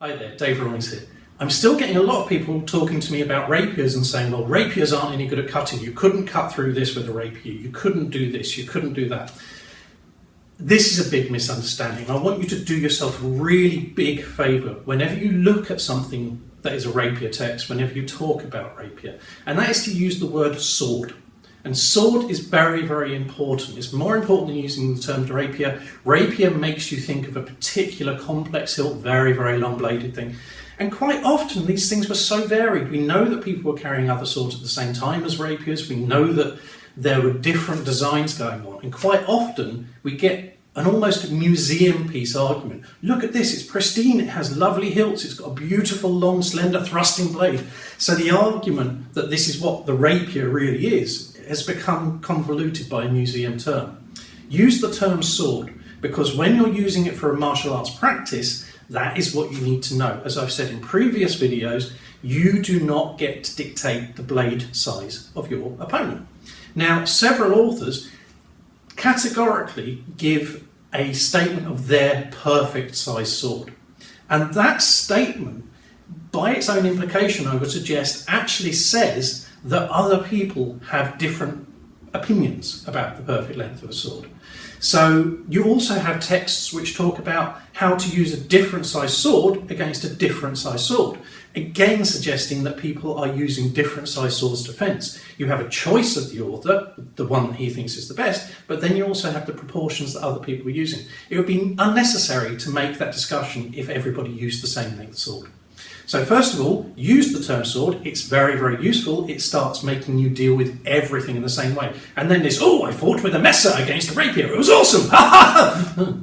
Hi there, Dave Rawlings here. I'm still getting a lot of people talking to me about rapiers and saying, well, rapiers aren't any good at cutting. You couldn't cut through this with a rapier. You couldn't do this. You couldn't do that. This is a big misunderstanding. I want you to do yourself a really big favour whenever you look at something that is a rapier text, whenever you talk about rapier, and that is to use the word sword. And sword is very, very important. It's more important than using the term rapier. Rapier makes you think of a particular complex hilt, very, very long bladed thing. And quite often these things were so varied. We know that people were carrying other swords at the same time as rapiers. We know that there were different designs going on. And quite often we get an almost museum piece argument. Look at this, it's pristine, it has lovely hilts, it's got a beautiful long slender thrusting blade. So the argument that this is what the rapier really is has become convoluted by a museum term. Use the term sword, because when you're using it for a martial arts practice, that is what you need to know. As I've said in previous videos, you do not get to dictate the blade size of your opponent. Now, several authors categorically give a statement of their perfect size sword. And that statement, by its own implication, I would suggest, actually says that other people have different opinions about the perfect length of a sword. So you also have texts which talk about how to use a different size sword against a different size sword, again suggesting that people are using different size swords to fence. You have a choice of the author, the one that he thinks is the best, but then you also have the proportions that other people are using. It would be unnecessary to make that discussion if everybody used the same length sword. So first of all, use the term sword. It's very, very useful. It starts making you deal with everything in the same way. And then this, oh, I fought with a messer against a rapier. It was awesome.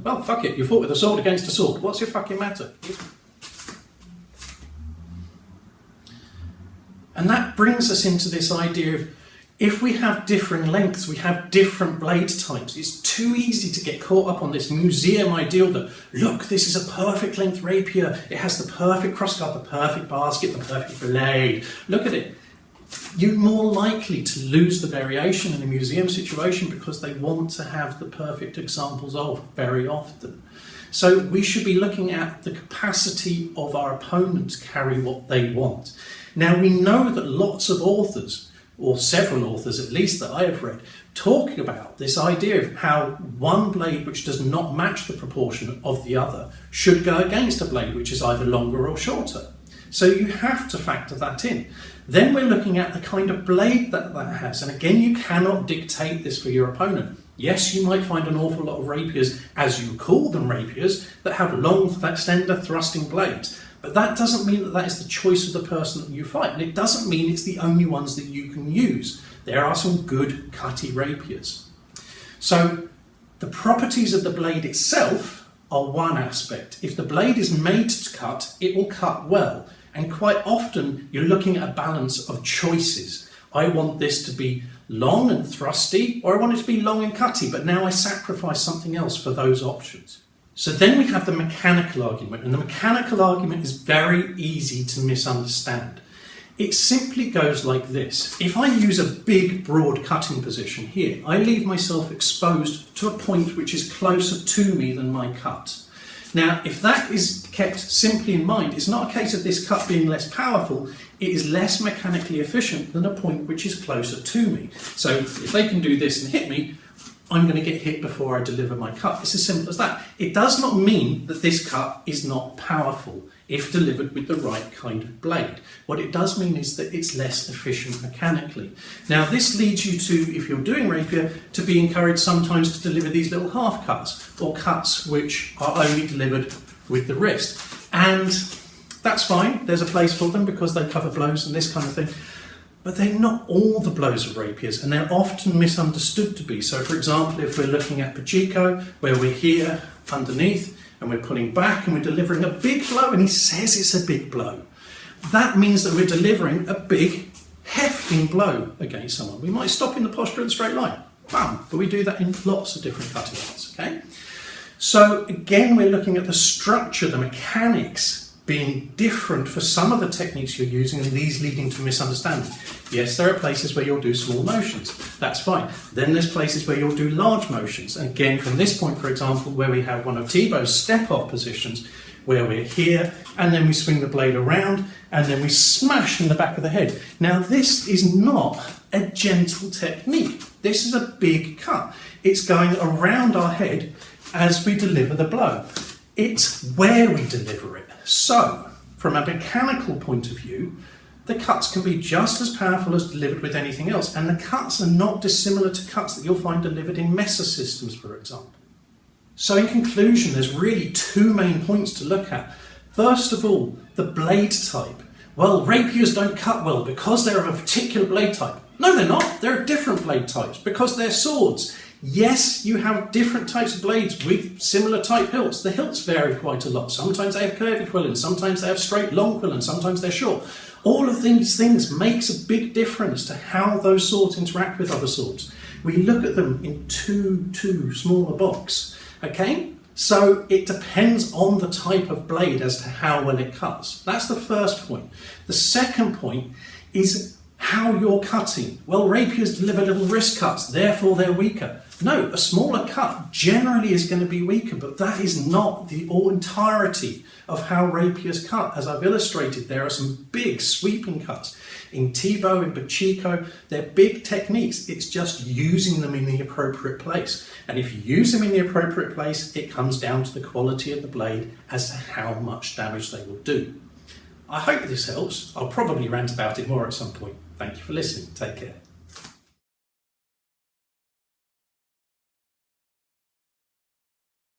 Well, fuck it. You fought with a sword against a sword. What's your fucking matter? And that brings us into this idea of, if we have different lengths, we have different blade types. It's too easy to get caught up on this museum ideal that, look, this is a perfect length rapier. It has the perfect crossguard, the perfect basket, the perfect blade. Look at it. You're more likely to lose the variation in a museum situation because they want to have the perfect examples of very often. So we should be looking at the capacity of our opponent to carry what they want. Now, we know that lots of authors, or several authors at least that I have read, talking about this idea of how one blade which does not match the proportion of the other should go against a blade which is either longer or shorter. So you have to factor that in. Then we're looking at the kind of blade that that has, and again, you cannot dictate this for your opponent. Yes, you might find an awful lot of rapiers, as you call them rapiers, that have long, slender, thrusting blades. But that doesn't mean that that is the choice of the person that you fight. And it doesn't mean it's the only ones that you can use. There are some good cutty rapiers. So the properties of the blade itself are one aspect. If the blade is made to cut, it will cut well. And quite often you're looking at a balance of choices. I want this to be long and thrusty, or I want it to be long and cutty, but now I sacrifice something else for those options. So then we have the mechanical argument, and the mechanical argument is very easy to misunderstand. It simply goes like this. If I use a big, broad cutting position here, I leave myself exposed to a point which is closer to me than my cut. Now, if that is kept simply in mind, it's not a case of this cut being less powerful, it is less mechanically efficient than a point which is closer to me. So if they can do this and hit me, I'm going to get hit before I deliver my cut. It's as simple as that. It does not mean that this cut is not powerful if delivered with the right kind of blade. What it does mean is that it's less efficient mechanically. Now, this leads you to, if you're doing rapier, to be encouraged sometimes to deliver these little half cuts, or cuts which are only delivered with the wrist. And that's fine. There's a place for them because they cover blows and this kind of thing. But they're not all the blows of rapiers, and they're often misunderstood to be. So, for example, if we're looking at Pachiko, where we're here underneath, and we're pulling back, and we're delivering a big blow, and he says it's a big blow, that means that we're delivering a big, hefting blow against someone. We might stop in the posture in a straight line, bam, but we do that in lots of different cutting arts, okay? So, again, we're looking at the structure, the mechanics, being different for some of the techniques you're using, and these leading to misunderstanding. Yes, there are places where you'll do small motions. That's fine. Then there's places where you'll do large motions. And again, from this point, for example, where we have one of Thibaut's step-off positions, where we're here, and then we swing the blade around, and then we smash in the back of the head. Now this is not a gentle technique. This is a big cut. It's going around our head as we deliver the blow. It's where we deliver it. So, from a mechanical point of view, the cuts can be just as powerful as delivered with anything else, and the cuts are not dissimilar to cuts that you'll find delivered in Messer systems, for example. So in conclusion, there's really two main points to look at. First of all, the blade type. Well, rapiers don't cut well because they're of a particular blade type. No, they're not. They're different blade types because they're swords. Yes, you have different types of blades with similar type hilts. The hilts vary quite a lot. Sometimes they have curvy quillins, sometimes they have straight long quillins, sometimes they're short. All of these things makes a big difference to how those swords interact with other swords. We look at them in two smaller box, okay? So it depends on the type of blade as to how well it cuts. That's the first point. The second point is how you're cutting. Well, rapiers deliver little wrist cuts, therefore they're weaker. No, a smaller cut generally is going to be weaker, but that is not the entirety of how rapiers cut. As I've illustrated, there are some big sweeping cuts. In Tibo, in Bachiko, they're big techniques. It's just using them in the appropriate place. And if you use them in the appropriate place, it comes down to the quality of the blade as to how much damage they will do. I hope this helps. I'll probably rant about it more at some point. Thank you for listening. Take care.